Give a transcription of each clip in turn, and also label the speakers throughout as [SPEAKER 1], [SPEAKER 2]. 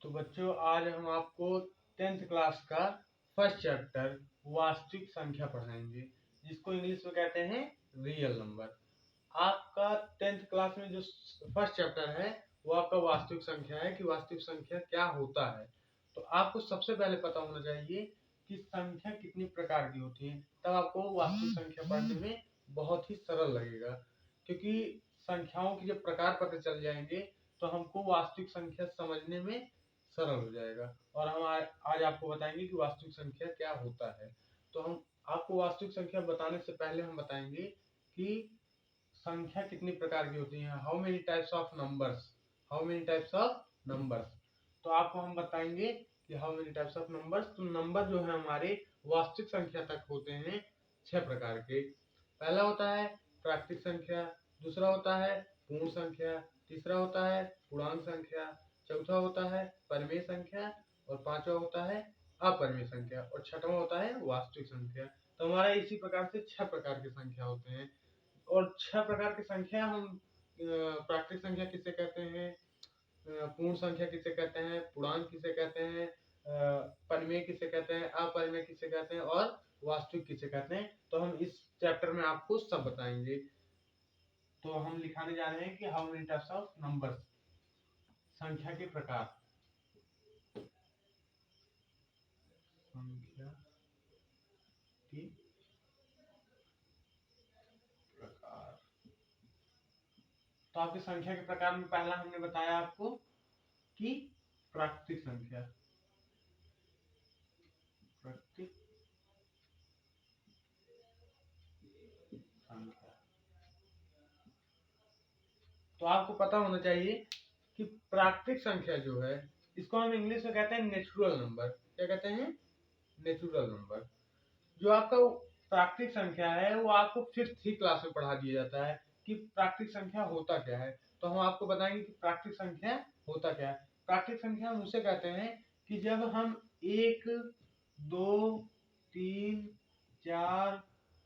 [SPEAKER 1] तो बच्चों आज हम आपको 10th क्लास का फर्स्ट चैप्टर वास्तविक संख्या पढ़ाएंगे, जिसको इंग्लिश में कहते हैं रियल नंबर। आपका 10th क्लास में जो फर्स्ट चैप्टर है वो आपका वास्तविक संख्या है कि वास्तविक संख्या क्या होता है। तो आपको सबसे पहले पता होना चाहिए कि संख्या कितनी प्रकार की होती है, तब आपको वास्तविक संख्या पढ़ने में बहुत ही सरल लगेगा। क्योंकि संख्याओं के जब प्रकार पता चल जाएंगे तो हमको वास्तविक संख्या समझने में सरल हो जाएगा। और हम आज आपको बताएंगे कि वास्तविक संख्या क्या होता है। तो हम आपको वास्तविक संख्या बताने से पहले हम बताएंगे कि संख्या कितनी प्रकार की होती है। How many types of numbers, how many types of numbers. तो आपको हम बताएंगे कि how many types of numbers. तो नंबर जो है हमारे वास्तविक संख्या तक होते हैं 6 प्रकार के। पहला होता है प्राकृतिक संख्या, दूसरा होता है पूर्ण संख्या, तीसरा होता है पूर्णांक संख्या, चौथा होता है परिमेय संख्या, और पांचवा होता है अपरिमेय संख्या, और छठवां होता है वास्तविक संख्या। तो हमारा इसी प्रकार से 6 प्रकार की संख्या होते हैं। और 6 प्रकार की संख्या हम प्राकृतिक संख्या किसे कहते हैं, पूर्ण संख्या किसे कहते हैं, पूर्णांक किसे कहते हैं, परिमेय किसे कहते हैं, अपरिमेय किसे कहते हैं, और वास्तविक किसे कहते हैं। तो हम इस चैप्टर में आपको सब बताएंगे। तो हम लिखाने जा रहे हैं कि how many types of numbers, संख्या के प्रकार। संख्या के प्रकार। तो आपकी संख्या के प्रकार में पहला हमने बताया आपको कि प्राकृतिक संख्या। प्राकृतिक संख्या। तो आपको पता होना चाहिए कि प्राकृतिक संख्या जो है इसको हम इंग्लिश में कहते हैं नेचुरल नंबर। क्या कहते हैं? Natural number. जो आपका प्राकृतिक संख्या है वो आपको 5th क्लास में पढ़ा दिया जाता है कि प्राकृतिक संख्या होता क्या है। तो हम आपको बताएंगे कि प्राकृतिक संख्या होता क्या है। प्राकृतिक संख्या हम उसे कहते हैं कि जब हम 1, 2, 3, 4,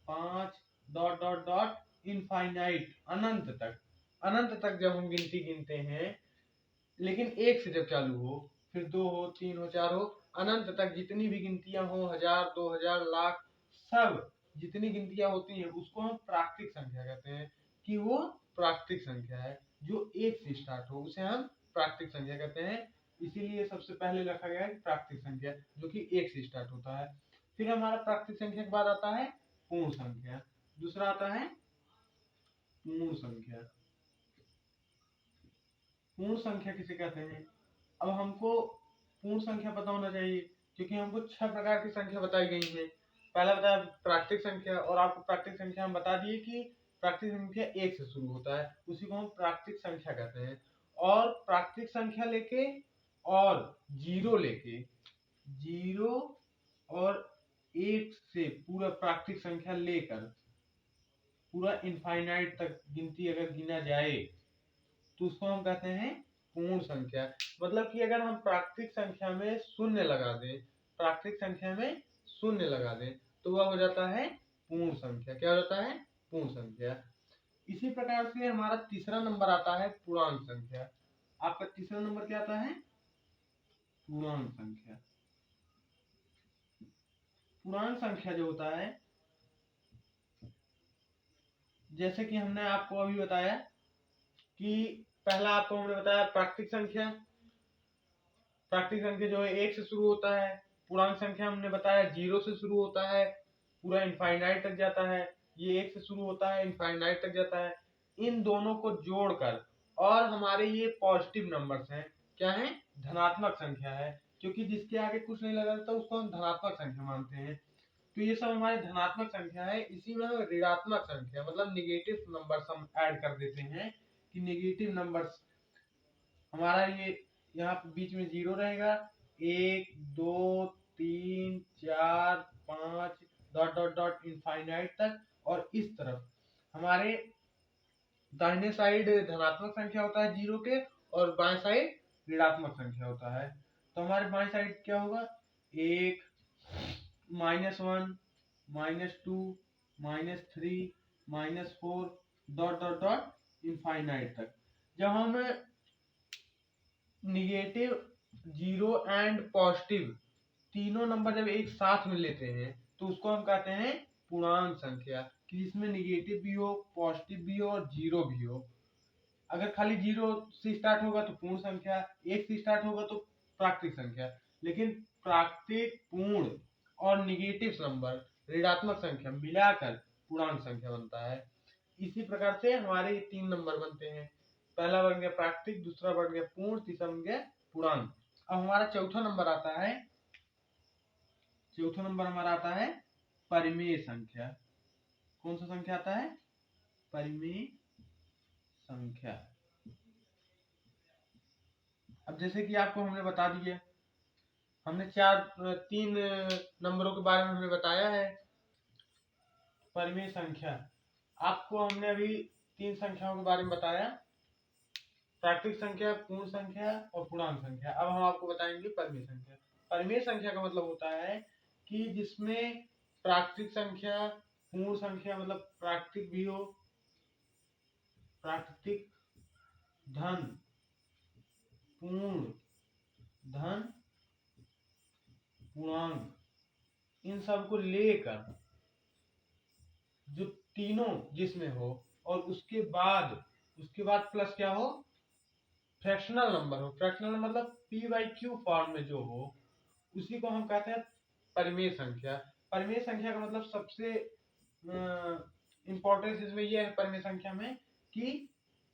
[SPEAKER 1] 5 डॉट डॉट डॉट इनफाइनाइट अनंत तक जब हम गिनती गिनते हैं, लेकिन 1 से जब चालू हो, फिर 2 हो, 3 हो, 4 हो, अनंत तक जितनी भी गिनतियां हो, 1000, 2000, लाख, सब जितनी गिनतियां होती हैं उसको हम प्राकृतिक संख्या कहते हैं कि वो प्राकृतिक संख्या है। जो 1 से स्टार्ट हो उसे हम प्राकृतिक संख्या कहते हैं। इसीलिए सबसे पहले रखा गया है प्राकृतिक संख्या, जो कि 1 से स्टार्ट होता है। फिर हमारा प्राकृतिक संख्या के बाद आता है पूर्ण संख्या, दूसरा आता है पूर्ण संख्या। पूर्ण संख्या किसे कहते हैं? अब हमको पूर्ण संख्या पता होना चाहिए क्योंकि हमको 6 प्रकार की संख्या बताई गई है। पहला बताया प्राकृतिक संख्या, और आपको प्राकृतिक संख्या हम बता दिए कि प्राकृतिक संख्या 1 से शुरू होता है, उसी को हम प्राकृतिक संख्या कहते हैं। और प्राकृतिक संख्या लेके और जीरो और 1 से पूरा प्राकृतिक संख्या लेकर पूरा इनफाइनाइट तक गिनती अगर गिना जाए तो उसको हम कहते हैं पूर्ण संख्या। मतलब कि अगर हम प्राकृतिक संख्या में शून्य लगा दें, प्राकृतिक संख्या में शून्य लगा दें तो वह हो जाता है पूर्ण संख्या। क्या हो जाता है? पूर्ण संख्या। इसी प्रकार से हमारा तीसरा नंबर आता है पूर्णांक संख्या। आपका तीसरा नंबर क्या आता है? पूर्णांक संख्या। पूर्णांक संख्या जो होता है, जैसे कि हमने आपको अभी बताया कि पहला आपको हमने बताया प्राकृतिक संख्या। प्राकृतिक संख्या जो है 1 से शुरू होता है। पूर्णांक संख्या हमने बताया 0 से शुरू होता है, पूरा इनफाइनाइट तक जाता है। ये 1 से शुरू होता है, इनफाइनाइट तक जाता है। इन दोनों को जोड़कर, और हमारे ये पॉजिटिव नंबर्स हैं, क्या है? धनात्मक संख्या है, क्योंकि जिसके आगे कुछ नहीं लगा रहता उसको हम धनात्मक संख्या मानते हैं। तो ये सब हमारे धनात्मक संख्या है। इसी में हम ऋणात्मक संख्या मतलब निगेटिव नंबर्स हम ऐड कर देते हैं कि निगेटिव नंबर्स हमारा ये यहाँ बीच में 0 रहेगा, 1, 2, 3, 4, 5 डॉट डॉट डॉट इनफाइनाइट तक। और इस तरफ हमारे दाहिने साइड धनात्मक संख्या होता है 0 के, और बाएं साइड ऋणात्मक संख्या होता है। तो हमारे बाएं साइड क्या होगा? 1, -1, -2, -3, -4 डॉट डॉट डॉट इनफाइनाइट तक। जब हम निगेटिव जीरो एंड पॉजिटिव तीनों नंबर जब एक साथ में लेते हैं तो उसको हम कहते हैं पूर्णांक संख्या, कि जिसमें निगेटिव भी हो, पॉजिटिव भी हो और जीरो भी हो। अगर खाली जीरो से स्टार्ट होगा तो पूर्ण संख्या, एक से स्टार्ट होगा तो प्राकृतिक संख्या। लेकिन प्राकृतिक, पूर्ण और निगेटिव नंबर, ऋणात्मक संख्या मिलाकर पूर्णांक संख्या बनता है। इसी प्रकार से हमारे ये तीन नंबर बनते हैं। पहला बन गया प्राकृतिक, दूसरा बन गया पूर्ण, तीसरा बन गया पूर्णांक। अब हमारा चौथा नंबर आता है, चौथा नंबर हमारा आता है परिमेय संख्या। कौन सा संख्या आता है? परिमेय संख्या। अब जैसे कि आपको हमने बता दिया, हमने तीन नंबरों के बारे में हमने बताया है। परिमेय संख्या, आपको हमने अभी तीन संख्याओं के बारे में बताया, प्राकृतिक संख्या, पूर्ण संख्या और पूर्णांक संख्या। अब हम आपको बताएंगे परिमेय संख्या। परिमेय संख्या का मतलब होता है कि जिसमें प्राकृतिक संख्या, पूर्ण संख्या मतलब प्राकृतिक भी हो, प्राकृतिक धन पूर्ण धन पूर्णांक, इन सब को लेकर जो तीनों जिसमें हो और उसके बाद प्लस क्या हो, फ्रैक्शनल नंबर हो। फ्रैक्शनल मतलब पी बाई क्यू फॉर्म में जो हो, उसी को हम कहते हैं परिमेय संख्या। परिमेय संख्या का मतलब सबसे इंपॉर्टेंस इसमें यह है परिमेय संख्या में कि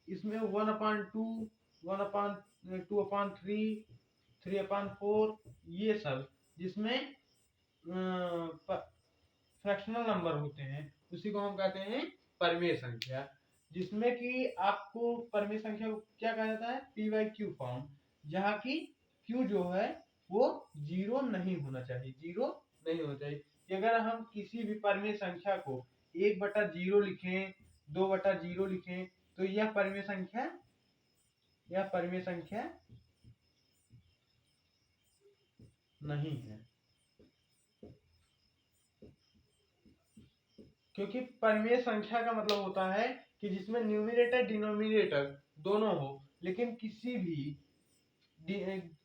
[SPEAKER 1] इसमें 1/2, 1/2/3, 3/4 ये सब जिसमें फ्रैक्शनल नंबर होते हैं उसी को हम कहते हैं परिमेय संख्या। जिसमें कि आपको परिमेय संख्या को क्या कहा जाता है? पी बाई क्यू फॉर्म, जहाँ की क्यू जो है वो जीरो नहीं होना चाहिए, जीरो नहीं होना चाहिए। अगर हम किसी भी परिमेय संख्या को 1/0 लिखें, 2/0 लिखें तो यह परिमेय संख्या नहीं है, क्योंकि परिमेय संख्या का मतलब होता है कि जिसमें न्यूमरेटर डिनोमिनेटर दोनों हो, लेकिन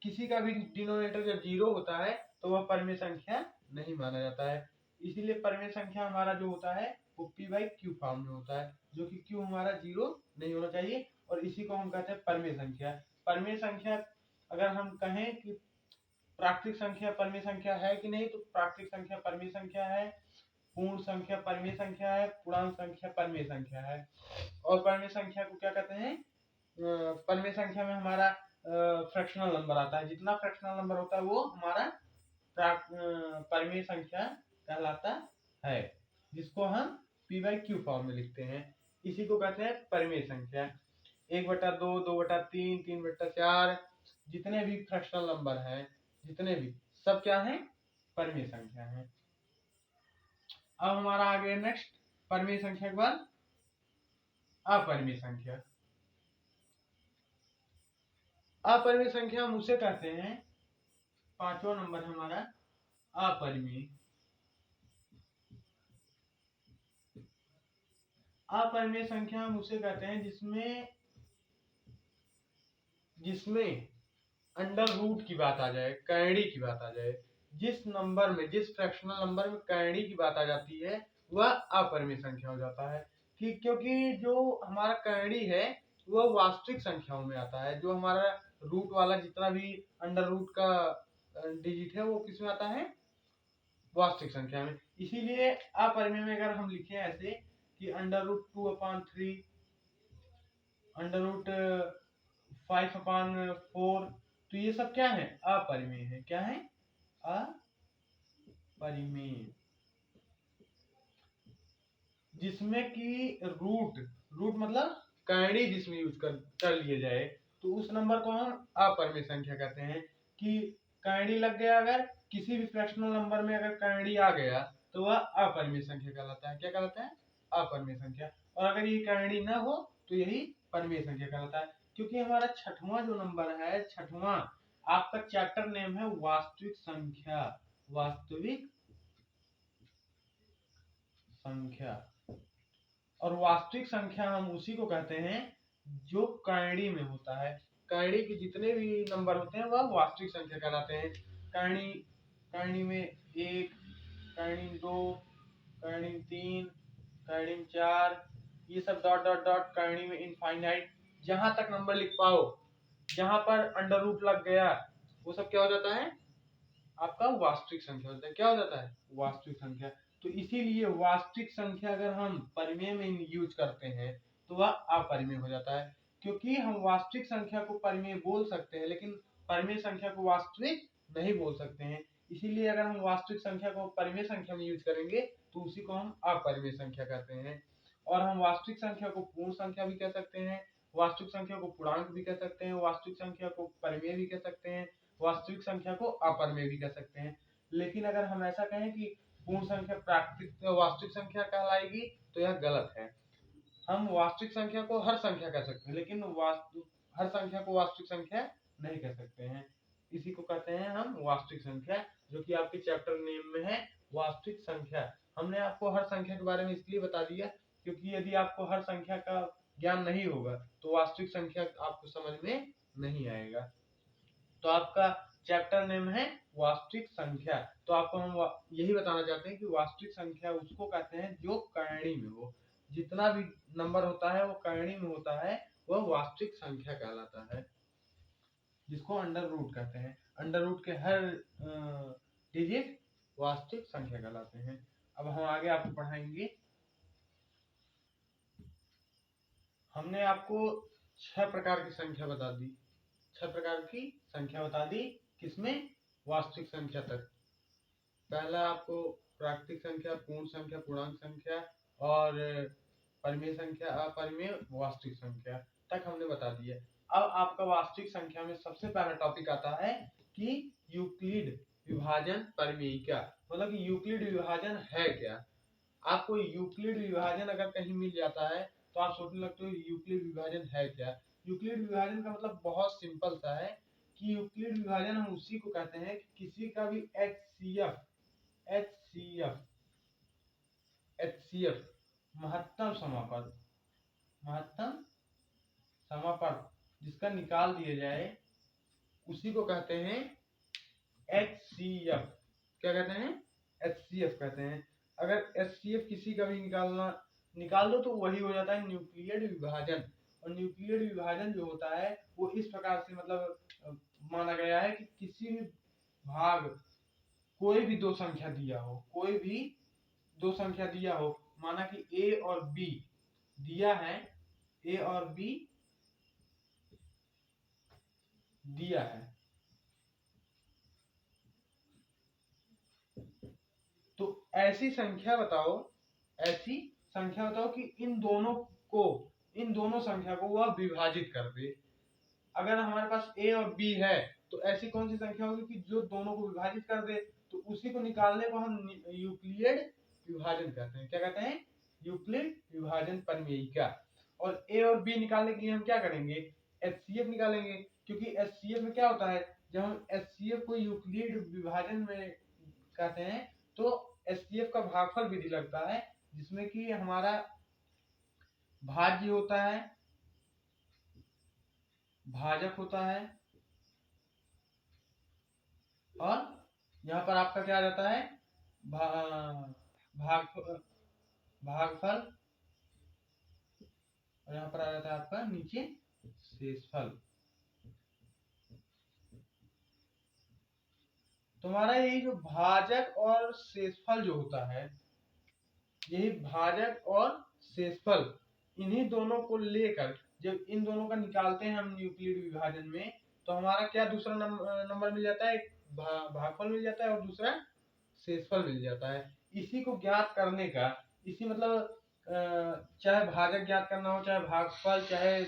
[SPEAKER 1] किसी का भी डिनोमिनेटर जब जीरो होता है तो वह परिमेय संख्या नहीं माना जाता है। इसीलिए परिमेय संख्या हमारा जो होता है वो पी बाई क्यू फॉर्म में होता है, जो कि क्यू हमारा जीरो नहीं होना चाहिए, और इसी को हम कहते हैं परिमेय संख्या। परिमेय संख्या अगर हम कहें कि प्राकृतिक संख्या परिमेय संख्या है कि नहीं, तो प्राकृतिक संख्या परिमेय संख्या है, पूर्ण संख्या परिमेय संख्या है, पूर्णांक संख्या परिमेय संख्या है। और परिमेय संख्या को क्या कहते हैं? परिमेय संख्या में हमारा फ्रैक्शनल नंबर आता है, जितना फ्रैक्शनल नंबर होता है वो हमारा परिमेय संख्या कहलाता है, जिसको हम पी बाई क्यू फॉर्म में लिखते हैं। इसी को कहते हैं परिमेय संख्या। 1/2, 2/3, 3/4 जितने भी फ्रैक्शनल नंबर हैं, जितने भी सब क्या हैं? परिमेय संख्या हैं। अब हमारा आ गया नेक्स्ट परिमेय संख्या के बाद अपरिमेय संख्या। अपरिमेय संख्या हम उसे कहते हैं, पांचवा नंबर हमारा अपरिमेय। अपरिमेय संख्या हम उसे कहते हैं जिसमें अंडर रूट की बात आ जाए, कैंडी की बात आ जाए। जिस फ्रैक्शनल नंबर में कैंडी की बात आ जाती है वह अपरिमेय संख्या हो जाता है। क्योंकि जो हमारा कैंडी है वह वास्तविक संख्याओं में आता है। जो हमारा रूट वाला जितना भी अंडर रूट का डिजिट है वो किसमें आता है? वास्तविक संख्या में। इसीलिए अपरिमेय में अगर हम लिखें ऐसे कि √2/3, √5/4, तो ये सब क्या है? अपरिमेय है। क्या है? अपरिमेय, जिसमें कि रूट मतलब कैंडी जिसमें यूज कर लिए जाए तो उस नंबर को हम अपरिमेय संख्या कहते हैं। कि कैंडी लग गया, अगर किसी भी फ्रैक्शनल नंबर में अगर कैंडी आ गया तो वह अपरिमेय संख्या कहलाता है। क्या कहलाता है? अपरिमेय संख्या। और अगर ये कैंडी ना हो तो यही परिमेय संख्या कहलाता है। क्योंकि हमारा छठवां जो नंबर है, छठवां आपका चैप्टर नेम है वास्तविक संख्या। वास्तविक संख्या, और वास्तविक संख्या हम उसी को कहते हैं जो कैंडी में होता है। करणी के जितने भी नंबर होते हैं वह वास्तविक संख्या कहलाते हैं। करणी में 1, करणी 2, करणी 3, करणी 4, ये सब डॉट डॉट डॉट करणी में इनफाइनाइट, जहां तक नंबर लिख पाओ, जहां पर अंडर रूट लग गया वो सब क्या हो जाता है, आपका वास्तविक संख्या होता है। क्या हो जाता है, वास्तविक संख्या। तो इसीलिए वास्तविक संख्या अगर हम परिमेय में यूज करते हैं तो वह अपरिमेय हो जाता है, क्योंकि हम वास्तविक संख्या को परिमेय बोल सकते हैं लेकिन परिमेय संख्या को वास्तविक नहीं बोल सकते हैं। इसीलिए अगर हम वास्तविक संख्या को परिमेय संख्या में यूज करेंगे तो उसी को हम अपरिमेय संख्या कहते हैं। और हम वास्तविक संख्या को पूर्ण संख्या भी कह सकते हैं, वास्तविक संख्या को पूर्णांक भी कह सकते हैं, वास्तविक संख्या को परिमेय भी कह सकते हैं, वास्तविक संख्या को अपरिमेय भी कह सकते हैं। लेकिन अगर हम ऐसा कहें कि पूर्ण संख्या प्राकृतिक वास्तविक संख्या कहलाएगी तो यह गलत है। हम वास्तविक संख्या को हर संख्या कह सकते हैं लेकिन हर संख्या को वास्तविक संख्या नहीं कह सकते हैं। इसी को कहते हैं हम वास्तविक संख्या, जो कि आपके चैप्टर नेम में है वास्तविक संख्या। हमने आपको हर संख्या के बारे में इसलिए बता दिया क्योंकि यदि आपको हर संख्या का ज्ञान नहीं होगा तो वास्तविक संख्या आपको समझ में नहीं आएगा। तो आपका चैप्टर नेम है वास्तविक संख्या। तो आपको हम यही बताना चाहते हैं कि वास्तविक संख्या उसको कहते हैं जो करणी में हो, जितना भी नंबर होता है वो करणी में होता है, वह वास्तविक संख्या कहलाता है, जिसको अंडर रूट कहते हैं। अंडर रूट के हर डिजिट वास्तविक संख्या कहलाते हैं। अब हम आगे आपको पढ़ाएंगे। हमने आपको 6 प्रकार की संख्या बता दी, 6 प्रकार की संख्या बता दी, किसमें, वास्तविक संख्या तक। पहला आपको प्राकृतिक संख्या, पूर्ण संख्या, पूर्णांक संख्या और परिमेय संख्या, अपरिमेय, वास्तविक संख्या तक हमने बता दिया। अब आपका वास्तविक संख्या में सबसे पहला टॉपिक आता है कि यूक्लिड विभाजन परिमेयिका, मतलब कि यूक्लिड विभाजन है क्या। आपको यूक्लिड विभाजन अगर कहीं मिल जाता है तो आप सोचने लगते हो यूक्लिड विभाजन है क्या। यूक्लिड विभाजन का मतलब बहुत सिंपल सा है कि यूक्लिड विभाजन हम उसी को कहते हैं कि किसी का भी HCF महत्तम समापद जिसका निकाल दिया जाए उसी को कहते हैं HCF। क्या कहते हैं, HCF कहते हैं। अगर HCF किसी का भी निकाल दो तो वही हो जाता है न्यूक्लियड विभाजन। और न्यूक्लियड विभाजन जो होता है वो इस प्रकार से मतलब माना गया है कि किसी भी भाग कोई भी दो संख्या दिया हो, माना कि A और B दिया है, A और B दिया है, तो ऐसी संख्या बताओ कि इन दोनों संख्या को वह विभाजित कर दे। अगर हमारे पास A और B है तो ऐसी कौन सी संख्या होगी कि जो दोनों को विभाजित कर दे, तो उसी को निकालने को हम यूक्लिड विभाजन कहते हैं। क्या कहते हैं, यूक्लिड विभाजन परिमेयिका। और A और B निकालने के लिए हम क्या करेंगे, HCF निकालेंगे, क्योंकि HCF में क्या होता है, जब हम HCF को यूक्लिड विभाजन में कहते हैं तो HCF का भागफल विधि लगता है, जिसमें कि हमारा भाज्य होता है, भाजक होता है, और यहाँ पर आपका क्या आ जाता है, भागफल, और यहाँ पर आ जाता है आपका नीचे शेषफल। तुम्हारा यही जो भाजक और शेषफल जो होता है, यही भाजक और शेषफल, इन्हीं दोनों को लेकर जब इन दोनों का निकालते हैं हम न्यूक्लिड विभाजन में, तो हमारा क्या दूसरा नंबर मिल जाता है, भागफल मिल जाता है और दूसरा शेषफल मिल जाता है। इसी को ज्ञात करने का, इसी मतलब चाहे भाजक ज्ञात करना हो, चाहे भागफल, चाहे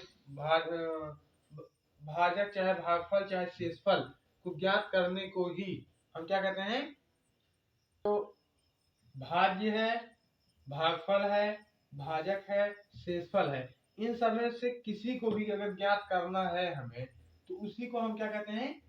[SPEAKER 1] भाजक, चाहे भागफल, चाहे शेषफल को ज्ञात करने को ही हम क्या कहते हैं, तो भाज्य है, भागफल है, भाजक है, शेषफल है, इन सब में से किसी को भी अगर ज्ञात करना है हमें तो उसी को हम क्या कहते हैं,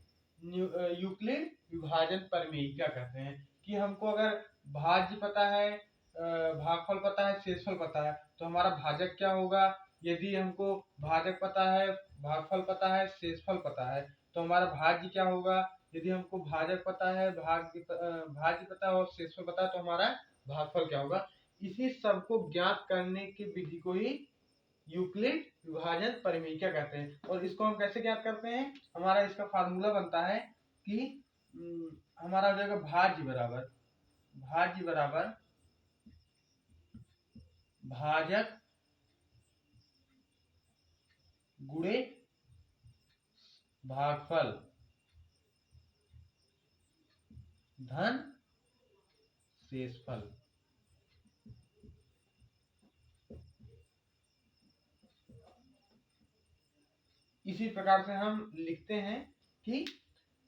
[SPEAKER 1] यूक्लिड विभाजन परिमेयिका कहते हैं। कि हमको अगर भाज्य पता है, भागफल पता है, शेषफल पता है, तो हमारा भाजक क्या होगा, यदि हमको भाजक पता है, भागफल पता है, शेषफल पता है, तो हमारा भाज्य क्या होगा? यदि हमको भाजक पता है, भाज्य पता है और शेषफल पता है, तो हमारा भागफल क्या होगा? इसी सब को ज्ञात करने की विधि को ही यूक्लिड विभाजन परिमेयिका कहते हैं। और इसको हम कैसे ज्ञात करते हैं? हमारा इसका फार्मूला बनता है कि हमारा हो जाएगा भाज्य बराबर भाजक गुणे भागफल धन शेषफल। इसी प्रकार से हम लिखते हैं कि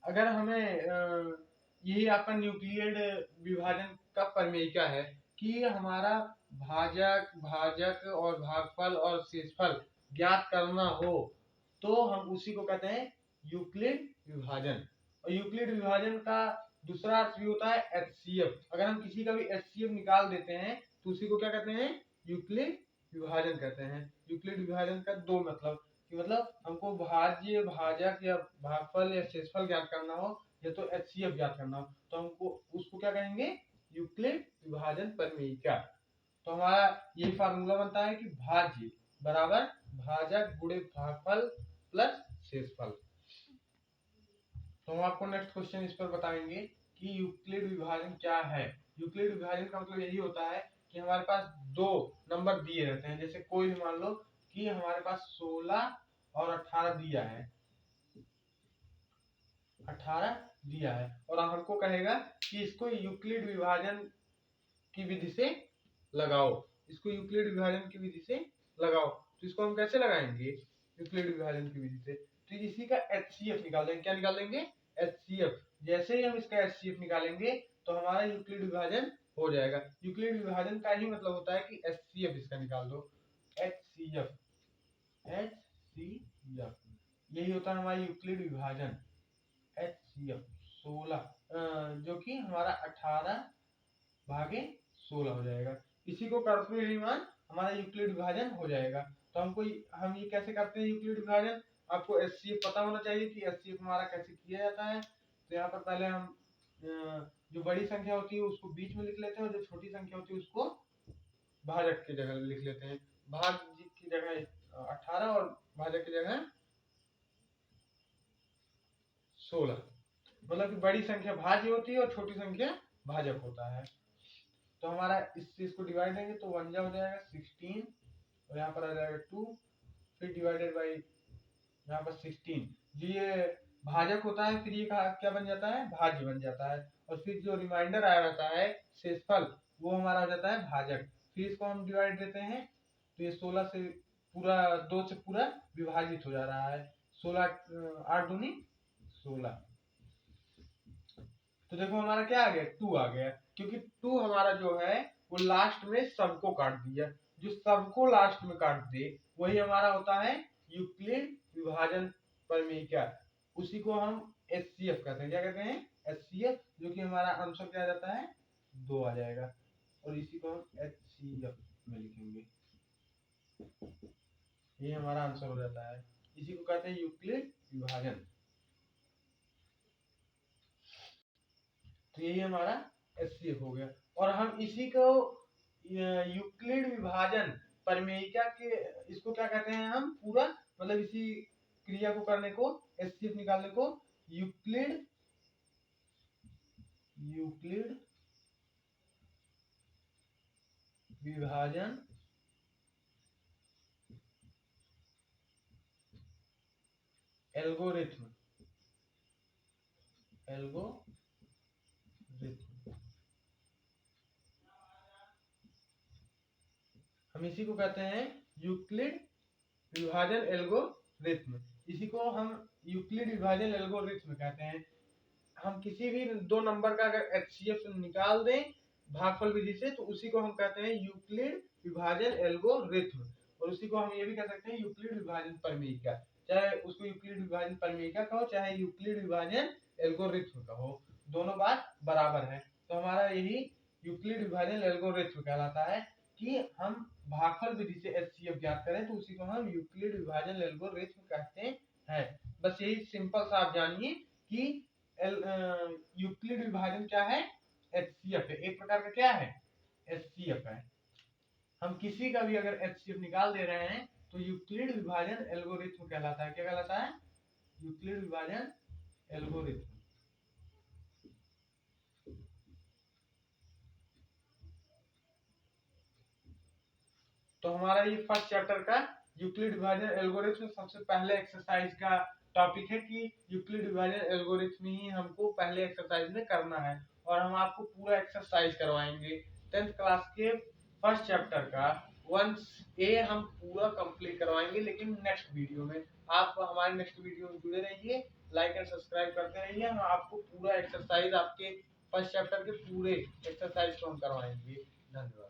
[SPEAKER 1] अगर हमें यही आपका न्यूक्लियड विभाजन का परिमेयिका है कि हमारा भाजक और भागफल और शेषफल ज्ञात करना हो, तो हम उसी को कहते हैं यूक्लिड विभाजन। और यूक्लिड विभाजन का दूसरा अर्थ भी होता है एचसीएफ। अगर हम किसी का भी एचसीएफ निकाल देते हैं तो उसी को क्या कहते हैं? यूक्लिड विभाजन कहते हैं। यूक्लिड विभाजन का दो मतलब कि मतलब हमको भाज्य, भाजक या भागफल या शेषफल ज्ञात करना हो या तो एचसीएफ ज्ञात करना हो, तो हमको उसको क्या कहेंगे? यूक्लिड विभाजन परिमेयिका। तो हमारा यही फार्मूला बनता है कि भाज्य बराबर भाजक गुणे भागफल प्लस शेषफल। तो हम आपको नेक्स्ट क्वेश्चन इस पर बताएंगे कि यूक्लिड विभाजन क्या है। यूक्लिड विभाजन का मतलब यही होता है कि हमारे पास दो नंबर दिए रहते हैं। जैसे कोई भी मान लो कि हमारे पास 16 और 18 दिया है, 18 दिया है और हमको कहेगा कि इसको यूक्लिड विभाजन की विधि से लगाओ। इसको यूक्लिड विभाजन की विधि से लगाओ। तो इसको हम कैसे लगाएंगे यूक्लिड विभाजन की विधि से? तो इसी का एचसीएफ निकाल देंगे। क्या निकाल देंगे? एचसीएफ। जैसे ही हम इसका एचसीएफ निकालेंगे तो हमारा यूक्लिड विभाजन हो जाएगा। यूक्लिड विभाजन का ही मतलब होता है कि एचसीएफ इसका निकाल दो। एचसीएफ यही होता है हमारा यूक्लिड विभाजन। एचसीएफ 16 जो कि हमारा 18/16 हो जाएगा। इसी को करते हुए मान हमारा यूक्लिड विभाजन हो जाएगा। तो हम ये कैसे करते हैं यूक्लिड विभाजन? आपको एचसीएफ पता होना चाहिए कि एचसीएफ हमारा कैसे किया जाता है। तो यहाँ पर पहले हम जो बड़ी संख्या होती है उसको बीच में लिख लेते हैं और जो छोटी संख्या होती है उसको भाजक की जगह लिख लेते हैं। भाज्य की जगह 18 और भाजक की जगह 16। मतलब कि बड़ी संख्या भाज्य होती है और छोटी संख्या भाजक होता है। तो हमारा इस चीज को डिवाइड देंगे तो 1 हो जाएगा 16 और यहाँ पर आ जाएगा 2, फिर डिवाइडेड बाई यहाँ पर 16। ये भाजक होता है, फिर ये क्या बन जाता है? भाज्य बन जाता है। और फिर जो रिमाइंडर आया रहता है शेषफल, वो हमारा हो जाता है भाजक। फिर इसको हम डिवाइड देते हैं तो ये 16 से पूरा 2 से पूरा विभाजित हो जा रहा है। 16 8 दूनी 16। तो देखो हमारा क्या आ गया? 2 आ गया, क्योंकि 2 हमारा जो है वो लास्ट में सबको काट दिया। जो सबको लास्ट में काट दे वही हमारा होता है यूक्लिड विभाजन परिमेयिका। उसी को हम एचसीएफ कहते हैं। क्या कहते हैं? एचसीएफ, जो कि हमारा आंसर क्या आ जाता है? 2 आ जाएगा। और इसी को हम एचसीएफ में लिखेंगे। ये हमारा आंसर हो जाता है। इसी को कहते हैं यूक्लिड विभाजन। तो यही हमारा एचसीएफ हो गया। और हम इसी को यूक्लिड विभाजन परिमेयिका के इसको क्या कहते हैं? हम पूरा मतलब इसी क्रिया को करने को, एचसीएफ निकालने को यूक्लिड विभाजन एल्गोरिथम हम इसी को कहते हैं यूक्लिड विभाजन एल्गोरिथम। इसी को हम यूक्लिड विभाजन एल्गोरिथम कहते हैं। हम किसी भी दो नंबर का अगर एचसीएफ निकाल दें भागफल विधि से तो उसी को हम कहते हैं यूक्लिड विभाजन एल्गोरिथम। और उसी को हम ये भी कह सकते हैं यूक्लिड विभाजन परिमेयिका। चाहे उसको यूक्लिड विभाजन परिमेयिका कहो चाहे यूक्लिड विभाजन एल्गोरिथम कहो, दोनों बात बराबर है। तो हमारा यही यूक्लिड विभाजन एल्गोरिथम कहलाता है। कि हम भागफल विधि से एचसीएफ ज्ञात करें तो उसी को हम यूक्लिड विभाजन एल्गोरिथम कहते हैं। बस यही सिंपल सा आप जानिए कि यूक्लिड विभाजन क्या है, एचसीएफ है, एक प्रकार का क्या है, एचसीएफ है। हम किसी का भी अगर एचसीएफ निकाल दे रहे हैं तो यूक्लिड विभाजन एल्गोरिथम कहलाता है। क्या कहलाता है, यूक्लिड विभाजन एल्गोरिथम। तो हमारा ये फर्स्ट चैप्टर का यूक्लिड विभाजन एल्गोरिथम सबसे पहले एक्सरसाइज का टॉपिक है कि यूक्लिड विभाजन एल्गोरिथम ही हमको पहले एक्सरसाइज में करना है, और हम आपको पूरा एक्सरसाइज करवाएंगे। 10th क्लास के फर्स्ट चैप्टर का 1A हम पूरा कंप्लीट करवाएंगे, लेकिन नेक्स्ट वीडियो में। आप हमारे नेक्स्ट वीडियो में जुड़े रहिए, लाइक एंड सब्सक्राइब करते रहिए। हम आपको पूरा एक्सरसाइज, आपके फर्स्ट चैप्टर के पूरे एक्सरसाइज को हम करवाएंगे। धन्यवाद।